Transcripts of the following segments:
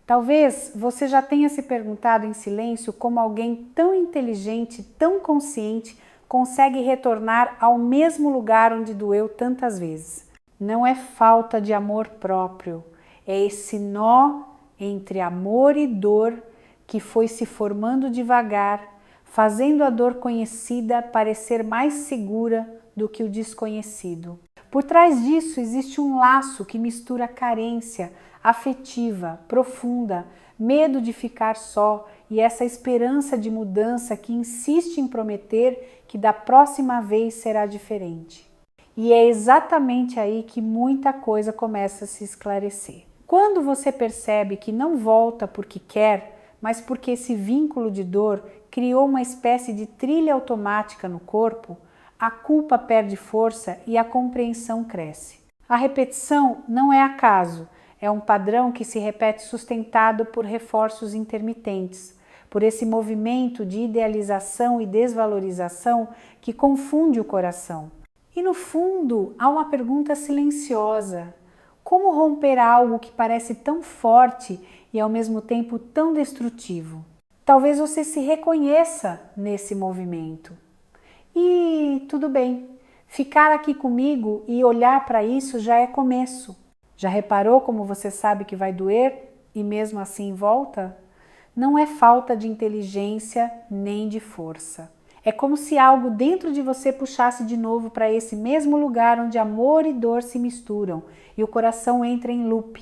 Talvez você já tenha se perguntado em silêncio como alguém tão inteligente, tão consciente, consegue retornar ao mesmo lugar onde doeu tantas vezes. Não é falta de amor próprio, é esse nó entre amor e dor que foi se formando devagar, fazendo a dor conhecida parecer mais segura do que o desconhecido. Por trás disso existe um laço que mistura carência afetiva, profunda, medo de ficar só e essa esperança de mudança que insiste em prometer que da próxima vez será diferente. E é exatamente aí que muita coisa começa a se esclarecer. Quando você percebe que não volta porque quer, mas porque esse vínculo de dor criou uma espécie de trilha automática no corpo, a culpa perde força e a compreensão cresce. A repetição não é acaso, é um padrão que se repete sustentado por reforços intermitentes, por esse movimento de idealização e desvalorização que confunde o coração. E no fundo, há uma pergunta silenciosa: como romper algo que parece tão forte e ao mesmo tempo tão destrutivo? Talvez você se reconheça nesse movimento. E tudo bem, ficar aqui comigo e olhar para isso já é começo. Já reparou como você sabe que vai doer e mesmo assim volta? Não é falta de inteligência nem de força. É como se algo dentro de você puxasse de novo para esse mesmo lugar onde amor e dor se misturam e o coração entra em loop.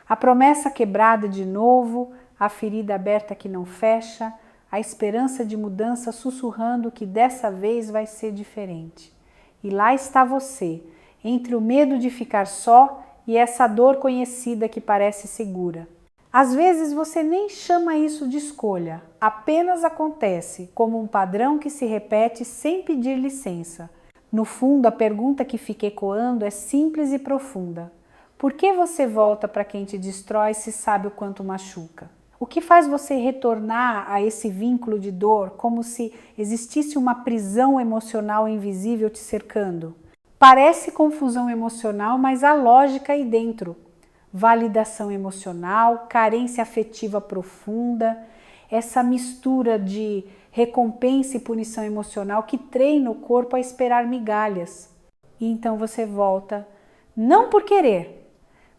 A promessa quebrada de novo, a ferida aberta que não fecha, a esperança de mudança sussurrando que dessa vez vai ser diferente. E lá está você, entre o medo de ficar só e essa dor conhecida que parece segura. Às vezes você nem chama isso de escolha, apenas acontece como um padrão que se repete sem pedir licença. No fundo, a pergunta que fica ecoando é simples e profunda. Por que você volta para quem te destrói se sabe o quanto machuca? O que faz você retornar a esse vínculo de dor como se existisse uma prisão emocional invisível te cercando? Parece confusão emocional, mas há lógica aí dentro. Validação emocional, carência afetiva profunda, essa mistura de recompensa e punição emocional que treina o corpo a esperar migalhas. E então você volta, não por querer,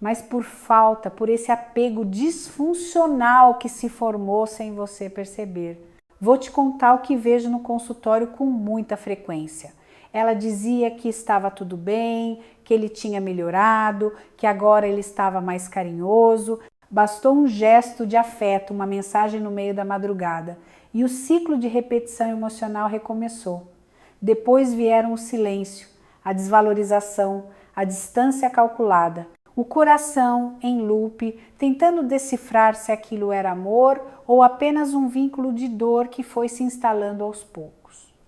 mas por falta, por esse apego disfuncional que se formou sem você perceber. Vou te contar o que vejo no consultório com muita frequência. Ela dizia que estava tudo bem, que ele tinha melhorado, que agora ele estava mais carinhoso. Bastou um gesto de afeto, uma mensagem no meio da madrugada, e o ciclo de repetição emocional recomeçou. Depois vieram o silêncio, a desvalorização, a distância calculada, o coração em loop, tentando decifrar se aquilo era amor ou apenas um vínculo de dor que foi se instalando aos poucos.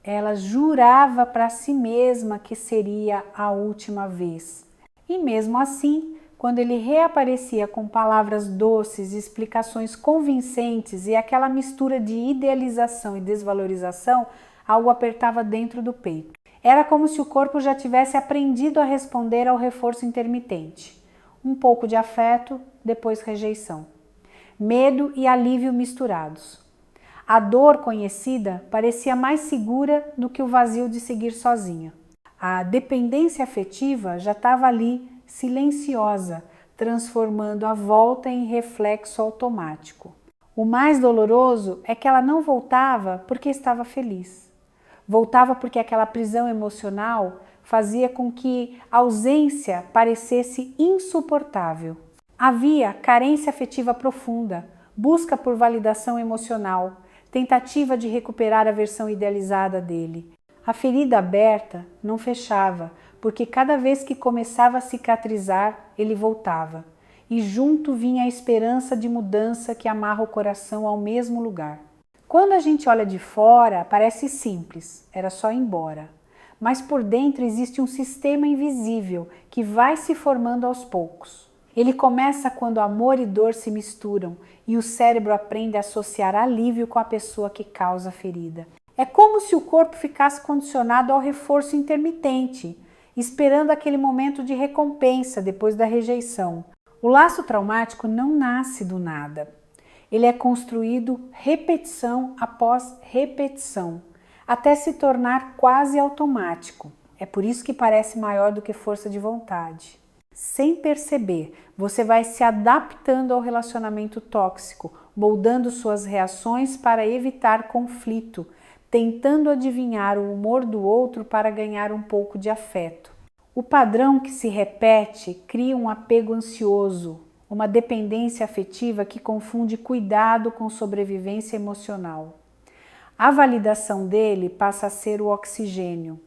Ela jurava para si mesma que seria a última vez. E mesmo assim, quando ele reaparecia com palavras doces, explicações convincentes e aquela mistura de idealização e desvalorização, algo apertava dentro do peito. Era como se o corpo já tivesse aprendido a responder ao reforço intermitente. Um pouco de afeto, depois rejeição. Medo e alívio misturados. A dor conhecida parecia mais segura do que o vazio de seguir sozinha. A dependência afetiva já estava ali, silenciosa, transformando a volta em reflexo automático. O mais doloroso é que ela não voltava porque estava feliz. Voltava porque aquela prisão emocional fazia com que a ausência parecesse insuportável. Havia carência afetiva profunda, busca por validação emocional, tentativa de recuperar a versão idealizada dele. A ferida aberta não fechava, porque cada vez que começava a cicatrizar, ele voltava. E junto vinha a esperança de mudança que amarra o coração ao mesmo lugar. Quando a gente olha de fora, parece simples, era só ir embora. Mas por dentro existe um sistema invisível que vai se formando aos poucos. Ele começa quando amor e dor se misturam e o cérebro aprende a associar alívio com a pessoa que causa a ferida. É como se o corpo ficasse condicionado ao reforço intermitente, esperando aquele momento de recompensa depois da rejeição. O laço traumático não nasce do nada. Ele é construído repetição após repetição, até se tornar quase automático. É por isso que parece maior do que força de vontade. Sem perceber, você vai se adaptando ao relacionamento tóxico, moldando suas reações para evitar conflito, tentando adivinhar o humor do outro para ganhar um pouco de afeto. O padrão que se repete cria um apego ansioso, uma dependência afetiva que confunde cuidado com sobrevivência emocional. A validação dele passa a ser o oxigênio.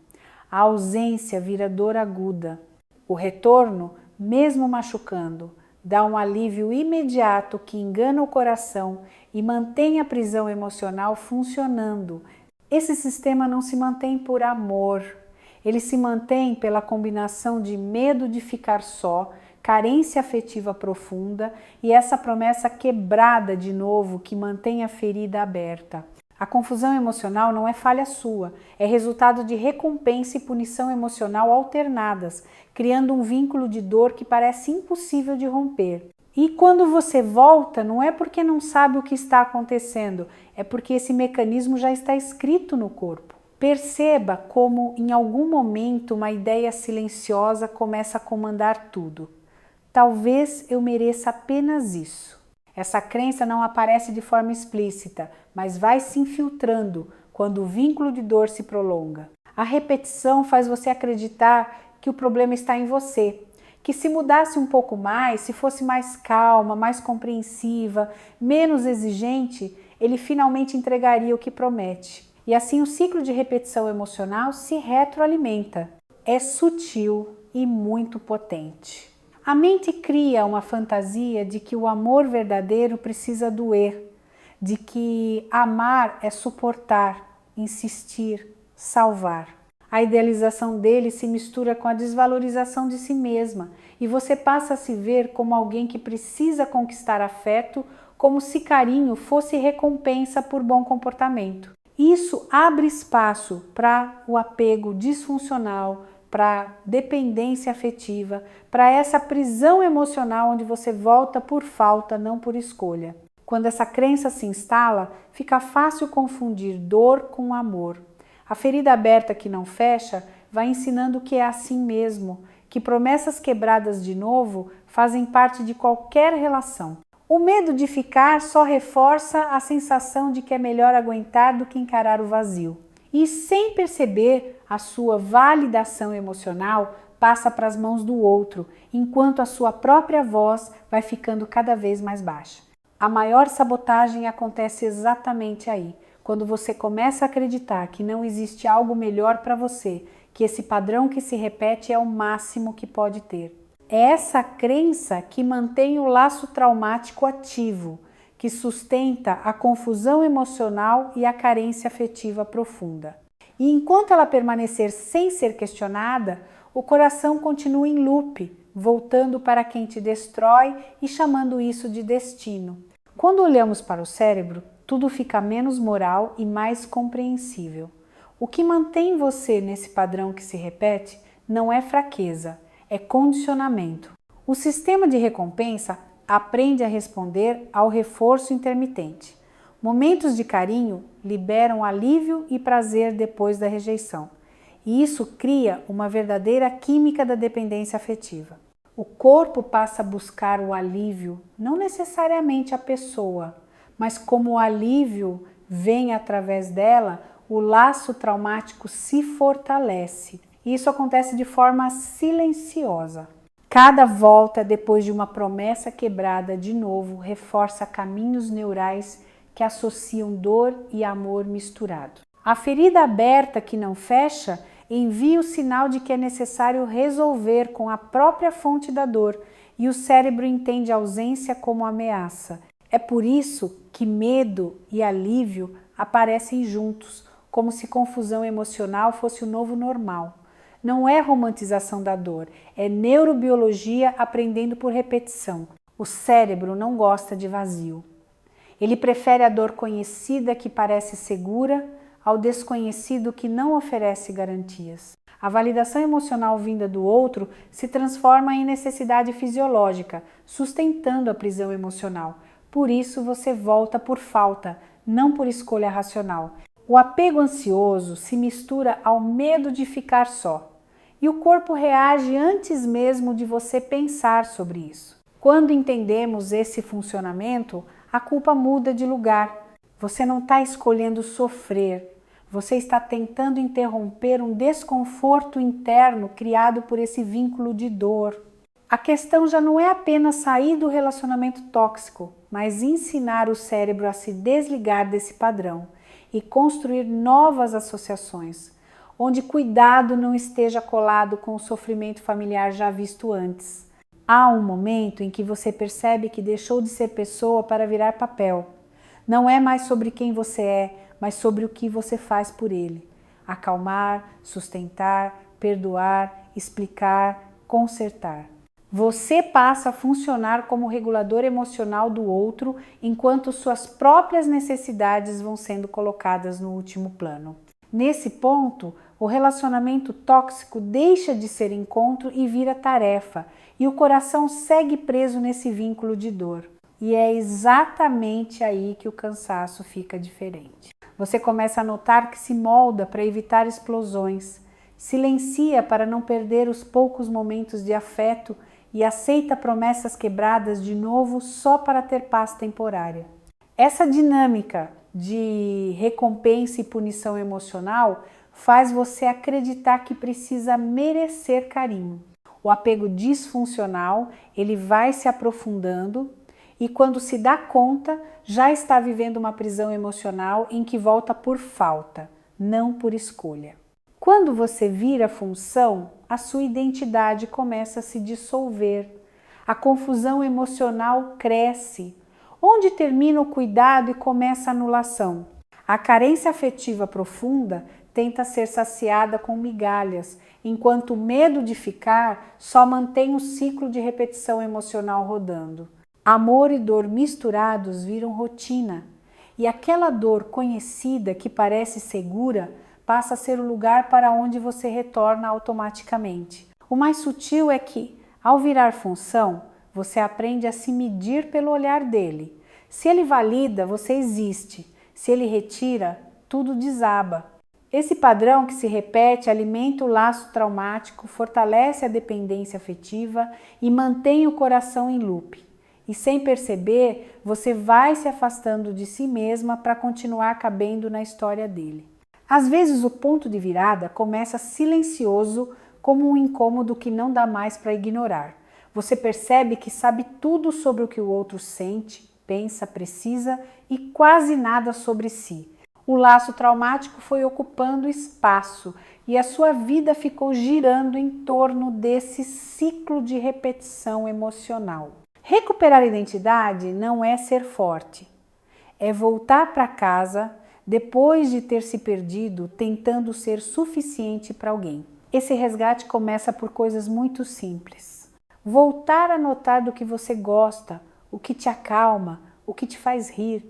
A ausência vira dor aguda. O retorno, mesmo machucando, dá um alívio imediato que engana o coração e mantém a prisão emocional funcionando. Esse sistema não se mantém por amor. Ele se mantém pela combinação de medo de ficar só, carência afetiva profunda e essa promessa quebrada de novo que mantém a ferida aberta. A confusão emocional não é falha sua, é resultado de recompensa e punição emocional alternadas, criando um vínculo de dor que parece impossível de romper. E quando você volta, não é porque não sabe o que está acontecendo, é porque esse mecanismo já está escrito no corpo. Perceba como, em algum momento, uma ideia silenciosa começa a comandar tudo. Talvez eu mereça apenas isso. Essa crença não aparece de forma explícita, mas vai se infiltrando quando o vínculo de dor se prolonga. A repetição faz você acreditar que o problema está em você, que se mudasse um pouco mais, se fosse mais calma, mais compreensiva, menos exigente, ele finalmente entregaria o que promete. E assim o ciclo de repetição emocional se retroalimenta. É sutil e muito potente. A mente cria uma fantasia de que o amor verdadeiro precisa doer, de que amar é suportar, insistir, salvar. A idealização dele se mistura com a desvalorização de si mesma e você passa a se ver como alguém que precisa conquistar afeto, como se carinho fosse recompensa por bom comportamento. Isso abre espaço para o apego disfuncional, para dependência afetiva, para essa prisão emocional onde você volta por falta, não por escolha. Quando essa crença se instala, fica fácil confundir dor com amor. A ferida aberta que não fecha vai ensinando que é assim mesmo, que promessas quebradas de novo fazem parte de qualquer relação. O medo de ficar só reforça a sensação de que é melhor aguentar do que encarar o vazio. E sem perceber, a sua validação emocional passa para as mãos do outro, enquanto a sua própria voz vai ficando cada vez mais baixa. A maior sabotagem acontece exatamente aí, quando você começa a acreditar que não existe algo melhor para você, que esse padrão que se repete é o máximo que pode ter. É essa crença que mantém o laço traumático ativo, que sustenta a confusão emocional e a carência afetiva profunda. E enquanto ela permanecer sem ser questionada, o coração continua em loop, voltando para quem te destrói e chamando isso de destino. Quando olhamos para o cérebro, tudo fica menos moral e mais compreensível. O que mantém você nesse padrão que se repete não é fraqueza, é condicionamento. O sistema de recompensa aprende a responder ao reforço intermitente. Momentos de carinho liberam alívio e prazer depois da rejeição. E isso cria uma verdadeira química da dependência afetiva. O corpo passa a buscar o alívio, não necessariamente a pessoa, mas como o alívio vem através dela, o laço traumático se fortalece. E isso acontece de forma silenciosa. Cada volta depois de uma promessa quebrada de novo reforça caminhos neurais que associam dor e amor misturado. A ferida aberta que não fecha envia o sinal de que é necessário resolver com a própria fonte da dor e o cérebro entende a ausência como ameaça. É por isso que medo e alívio aparecem juntos, como se confusão emocional fosse o novo normal. Não é romantização da dor, é neurobiologia aprendendo por repetição. O cérebro não gosta de vazio. Ele prefere a dor conhecida que parece segura ao desconhecido que não oferece garantias. A validação emocional vinda do outro se transforma em necessidade fisiológica, sustentando a prisão emocional, Por isso você volta por falta, não por escolha racional. O apego ansioso se mistura ao medo de ficar só. E o corpo reage antes mesmo de você pensar sobre isso. Quando entendemos esse funcionamento, a culpa muda de lugar. Você não está escolhendo sofrer, você está tentando interromper um desconforto interno criado por esse vínculo de dor. A questão já não é apenas sair do relacionamento tóxico, mas ensinar o cérebro a se desligar desse padrão e construir novas associações, onde cuidado não esteja colado com o sofrimento familiar já visto antes. Há um momento em que você percebe que deixou de ser pessoa para virar papel. Não é mais sobre quem você é, mas sobre o que você faz por ele. Acalmar, sustentar, perdoar, explicar, consertar. Você passa a funcionar como regulador emocional do outro, enquanto suas próprias necessidades vão sendo colocadas no último plano. Nesse ponto, o relacionamento tóxico deixa de ser encontro e vira tarefa, e o coração segue preso nesse vínculo de dor. E é exatamente aí que o cansaço fica diferente. Você começa a notar que se molda para evitar explosões, silencia para não perder os poucos momentos de afeto e aceita promessas quebradas de novo só para ter paz temporária. Essa dinâmica de recompensa e punição emocional faz você acreditar que precisa merecer carinho. O apego disfuncional, ele vai se aprofundando e quando se dá conta, já está vivendo uma prisão emocional em que volta por falta, não por escolha. Quando você vira função, a sua identidade começa a se dissolver. A confusão emocional cresce. Onde termina o cuidado e começa a anulação? A carência afetiva profunda tenta ser saciada com migalhas, enquanto o medo de ficar só mantém o ciclo de repetição emocional rodando. Amor e dor misturados viram rotina, e aquela dor conhecida que parece segura passa a ser o lugar para onde você retorna automaticamente. O mais sutil é que, ao virar função, você aprende a se medir pelo olhar dele. Se ele valida, você existe. Se ele retira, tudo desaba. Esse padrão que se repete alimenta o laço traumático, fortalece a dependência afetiva e mantém o coração em loop. E sem perceber, você vai se afastando de si mesma para continuar cabendo na história dele. Às vezes o ponto de virada começa silencioso, como um incômodo que não dá mais para ignorar. Você percebe que sabe tudo sobre o que o outro sente, pensa, precisa e quase nada sobre si. O laço traumático foi ocupando espaço e a sua vida ficou girando em torno desse ciclo de repetição emocional. Recuperar a identidade não é ser forte, é voltar para casa depois de ter se perdido tentando ser suficiente para alguém. Esse resgate começa por coisas muito simples. Voltar a notar do que você gosta, o que te acalma, o que te faz rir.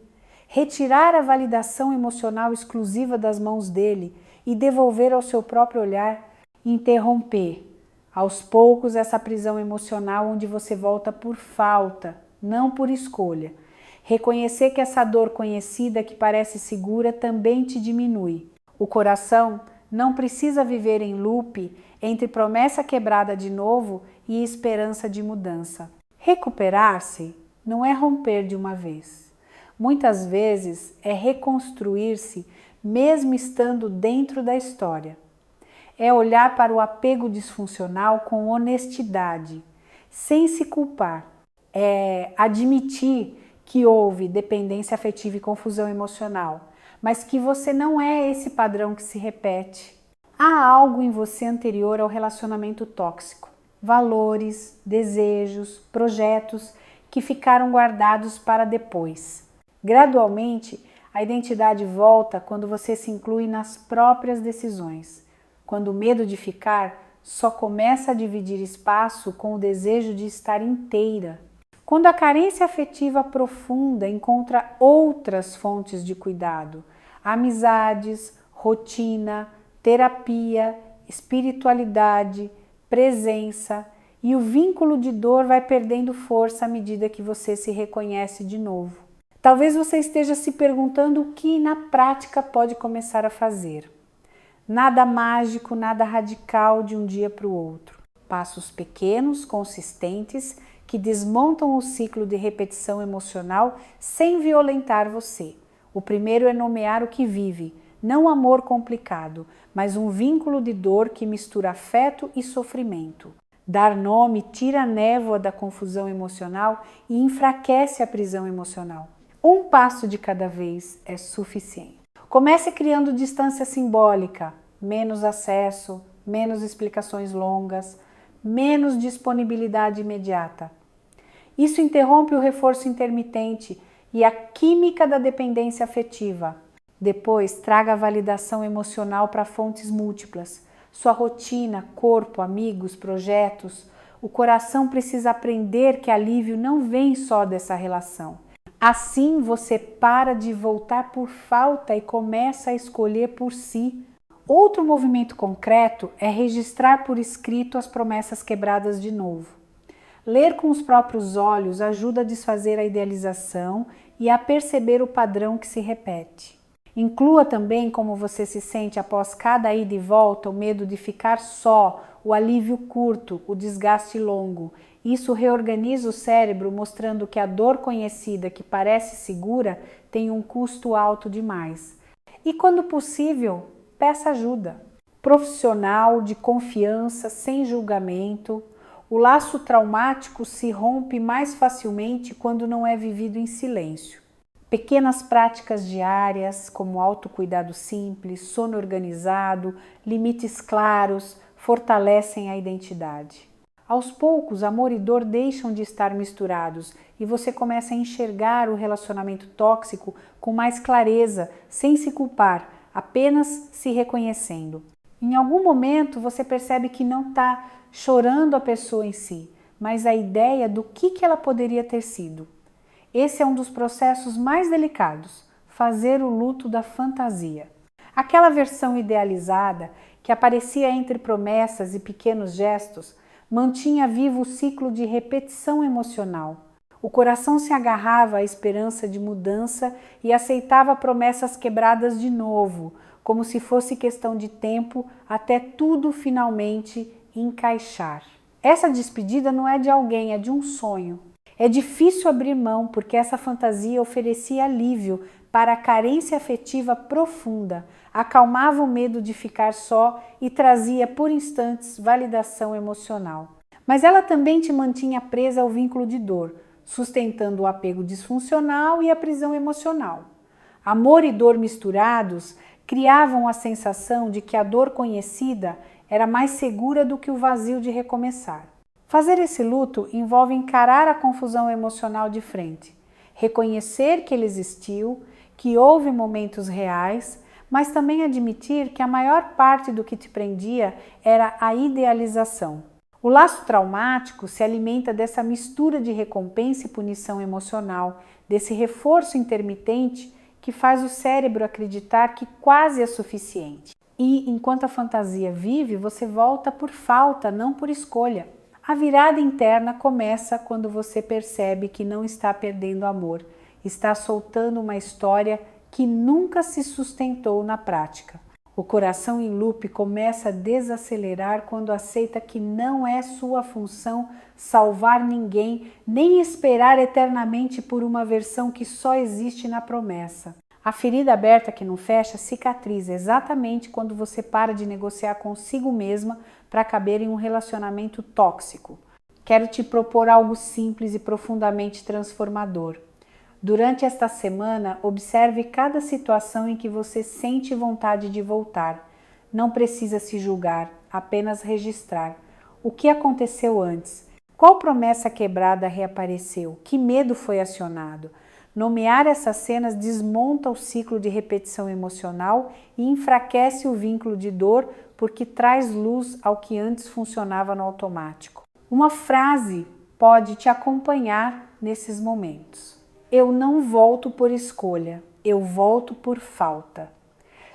Retirar a validação emocional exclusiva das mãos dele e devolver ao seu próprio olhar. Interromper, aos poucos, essa prisão emocional onde você volta por falta, não por escolha. Reconhecer que essa dor conhecida que parece segura também te diminui. O coração não precisa viver em loop entre promessa quebrada de novo e esperança de mudança. Recuperar-se não é romper de uma vez. Muitas vezes é reconstruir-se mesmo estando dentro da história. É olhar para o apego disfuncional com honestidade, sem se culpar. É admitir que houve dependência afetiva e confusão emocional, mas que você não é esse padrão que se repete. Há algo em você anterior ao relacionamento tóxico, valores, desejos, projetos que ficaram guardados para depois. Gradualmente, a identidade volta quando você se inclui nas próprias decisões, quando o medo de ficar só começa a dividir espaço com o desejo de estar inteira. Quando a carência afetiva profunda encontra outras fontes de cuidado, amizades, rotina, terapia, espiritualidade, presença, e o vínculo de dor vai perdendo força à medida que você se reconhece de novo. Talvez você esteja se perguntando o que na prática pode começar a fazer. Nada mágico, nada radical de um dia para o outro. Passos pequenos, consistentes, que desmontam o ciclo de repetição emocional sem violentar você. O primeiro é nomear o que vive, não amor complicado, mas um vínculo de dor que mistura afeto e sofrimento. Dar nome tira a névoa da confusão emocional e enfraquece a prisão emocional. Um passo de cada vez é suficiente. Comece criando distância simbólica, menos acesso, menos explicações longas, menos disponibilidade imediata. Isso interrompe o reforço intermitente e a química da dependência afetiva. Depois, traga a validação emocional para fontes múltiplas. Sua rotina, corpo, amigos, projetos. O coração precisa aprender que alívio não vem só dessa relação. Assim, você para de voltar por falta e começa a escolher por si. Outro movimento concreto é registrar por escrito as promessas quebradas de novo. Ler com os próprios olhos ajuda a desfazer a idealização e a perceber o padrão que se repete. Inclua também como você se sente após cada ida e volta, o medo de ficar só, o alívio curto, o desgaste longo. Isso reorganiza o cérebro, mostrando que a dor conhecida, que parece segura, tem um custo alto demais. E quando possível, peça ajuda. Profissional, de confiança, sem julgamento. O laço traumático se rompe mais facilmente quando não é vivido em silêncio. Pequenas práticas diárias, como autocuidado simples, sono organizado, limites claros, fortalecem a identidade. Aos poucos, amor e dor deixam de estar misturados e você começa a enxergar o relacionamento tóxico com mais clareza, sem se culpar, apenas se reconhecendo. Em algum momento, você percebe que não está chorando a pessoa em si, mas a ideia do que ela poderia ter sido. Esse é um dos processos mais delicados, fazer o luto da fantasia. Aquela versão idealizada que aparecia entre promessas e pequenos gestos mantinha vivo o ciclo de repetição emocional. O coração se agarrava à esperança de mudança e aceitava promessas quebradas de novo, como se fosse questão de tempo até tudo finalmente encaixar. Essa despedida não é de alguém, é de um sonho. É difícil abrir mão porque essa fantasia oferecia alívio para a carência afetiva profunda, acalmava o medo de ficar só e trazia por instantes validação emocional. Mas ela também te mantinha presa ao vínculo de dor, sustentando o apego disfuncional e a prisão emocional. Amor e dor misturados criavam a sensação de que a dor conhecida era mais segura do que o vazio de recomeçar. Fazer esse luto envolve encarar a confusão emocional de frente, reconhecer que ele existiu, que houve momentos reais, mas também admitir que a maior parte do que te prendia era a idealização. O laço traumático se alimenta dessa mistura de recompensa e punição emocional, desse reforço intermitente que faz o cérebro acreditar que quase é suficiente. E, enquanto a fantasia vive, você volta por falta, não por escolha. A virada interna começa quando você percebe que não está perdendo amor, está soltando uma história que nunca se sustentou na prática. O coração em loop começa a desacelerar quando aceita que não é sua função salvar ninguém, nem esperar eternamente por uma versão que só existe na promessa. A ferida aberta que não fecha cicatriza exatamente quando você para de negociar consigo mesma para caber em um relacionamento tóxico. Quero te propor algo simples e profundamente transformador. Durante esta semana, observe cada situação em que você sente vontade de voltar. Não precisa se julgar, apenas registrar. O que aconteceu antes? Qual promessa quebrada reapareceu? Que medo foi acionado? Nomear essas cenas desmonta o ciclo de repetição emocional e enfraquece o vínculo de dor porque traz luz ao que antes funcionava no automático. Uma frase pode te acompanhar nesses momentos. Eu não volto por escolha, eu volto por falta.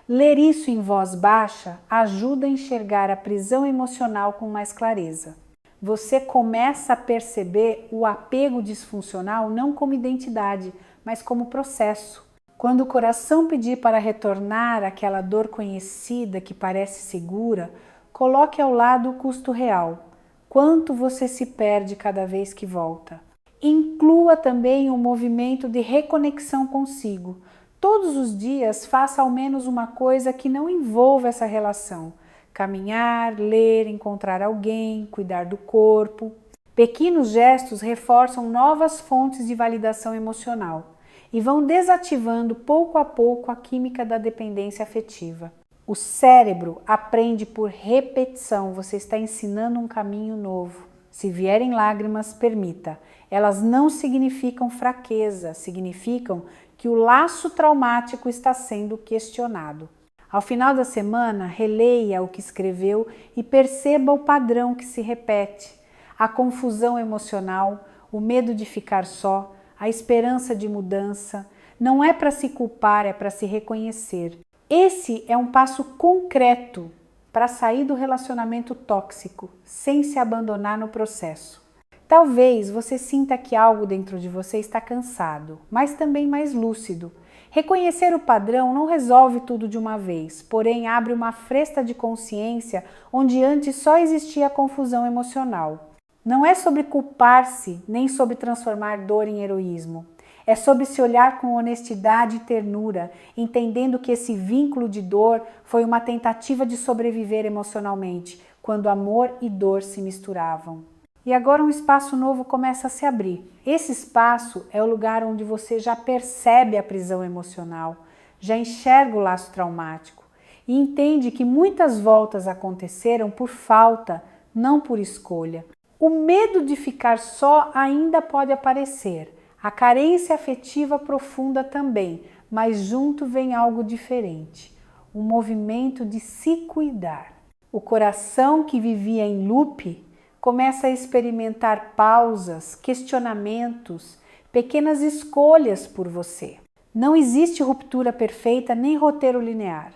Ler isso em voz baixa ajuda a enxergar a prisão emocional com mais clareza. você começa a perceber o apego disfuncional não como identidade, mas como processo. Quando o coração pedir para retornar àquela dor conhecida que parece segura, coloque ao lado o custo real. Quanto você se perde cada vez que volta. Inclua também um movimento de reconexão consigo. Todos os dias faça ao menos uma coisa que não envolva essa relação. Caminhar, ler, encontrar alguém, cuidar do corpo. Pequenos gestos reforçam novas fontes de validação emocional e vão desativando pouco a pouco a química da dependência afetiva. O cérebro aprende por repetição, você está ensinando um caminho novo. Se vierem lágrimas, permita. Elas não significam fraqueza, significam que o laço traumático está sendo questionado. Ao final da semana, releia o que escreveu e perceba o padrão que se repete. A confusão emocional, o medo de ficar só, a esperança de mudança. Não é para se culpar, é para se reconhecer. Esse é um passo concreto para sair do relacionamento tóxico, sem se abandonar no processo. Talvez você sinta que algo dentro de você está cansado, mas também mais lúcido. Reconhecer o padrão não resolve tudo de uma vez, porém abre uma fresta de consciência onde antes só existia confusão emocional. Não é sobre culpar-se, nem sobre transformar dor em heroísmo. É sobre se olhar com honestidade e ternura, entendendo que esse vínculo de dor foi uma tentativa de sobreviver emocionalmente, quando amor e dor se misturavam. E agora um espaço novo começa a se abrir. Esse espaço é o lugar onde você já percebe a prisão emocional, já enxerga o laço traumático e entende que muitas voltas aconteceram por falta, não por escolha. O medo de ficar só ainda pode aparecer, a carência afetiva profunda também, mas junto vem algo diferente, um movimento de se cuidar. O coração que vivia em loop começa a experimentar pausas, questionamentos, pequenas escolhas por você. Não existe ruptura perfeita nem roteiro linear.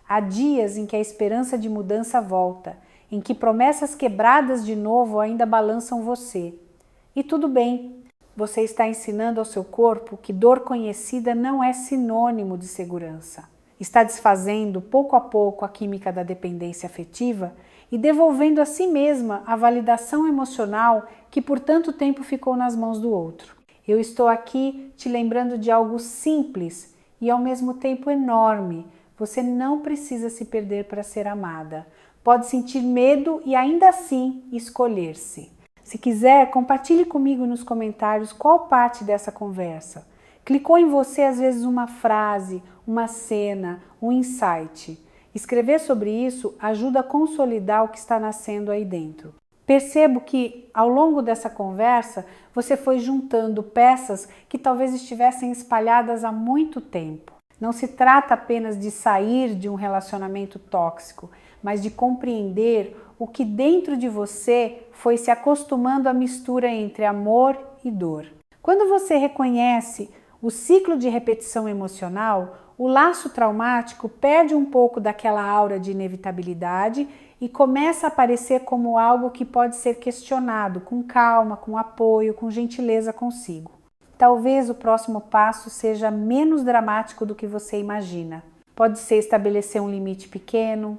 Há dias em que a esperança de mudança volta, em que promessas quebradas de novo ainda balançam você. E tudo bem, você está ensinando ao seu corpo que dor conhecida não é sinônimo de segurança. Está desfazendo pouco a pouco a química da dependência afetiva e devolvendo a si mesma a validação emocional que por tanto tempo ficou nas mãos do outro. Eu estou aqui te lembrando de algo simples e ao mesmo tempo enorme. Você não precisa se perder para ser amada. Pode sentir medo e ainda assim escolher-se. Se quiser, compartilhe comigo nos comentários qual parte dessa conversa. Clicou em você às vezes uma frase, uma cena, um insight. Escrever sobre isso ajuda a consolidar o que está nascendo aí dentro. Percebo que, ao longo dessa conversa, você foi juntando peças que talvez estivessem espalhadas há muito tempo. Não se trata apenas de sair de um relacionamento tóxico, mas de compreender o que dentro de você foi se acostumando à mistura entre amor e dor. Quando você reconhece o ciclo de repetição emocional, o laço traumático perde um pouco daquela aura de inevitabilidade e começa a aparecer como algo que pode ser questionado com calma, com apoio, com gentileza consigo. Talvez o próximo passo seja menos dramático do que você imagina. Pode ser estabelecer um limite pequeno,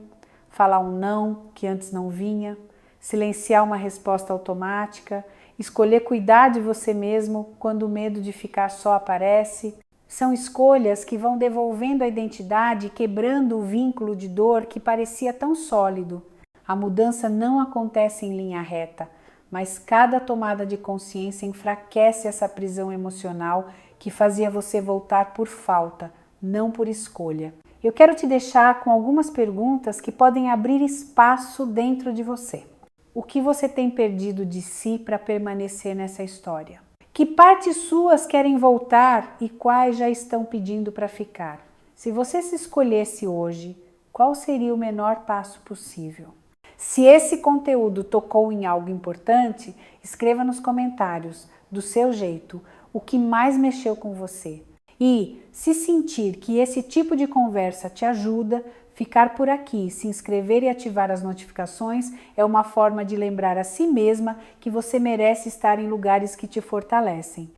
falar um não que antes não vinha, silenciar uma resposta automática, escolher cuidar de você mesmo quando o medo de ficar só aparece. São escolhas que vão devolvendo a identidade e quebrando o vínculo de dor que parecia tão sólido. A mudança não acontece em linha reta, mas cada tomada de consciência enfraquece essa prisão emocional que fazia você voltar por falta, não por escolha. Eu quero te deixar com algumas perguntas que podem abrir espaço dentro de você. O que você tem perdido de si para permanecer nessa história? Que partes suas querem voltar e quais já estão pedindo para ficar? Se você se escolhesse hoje, qual seria o menor passo possível? Se esse conteúdo tocou em algo importante, escreva nos comentários, do seu jeito, o que mais mexeu com você. E, se sentir que esse tipo de conversa te ajuda, Ficar por aqui, se inscrever e ativar as notificações é uma forma de lembrar a si mesma que você merece estar em lugares que te fortalecem.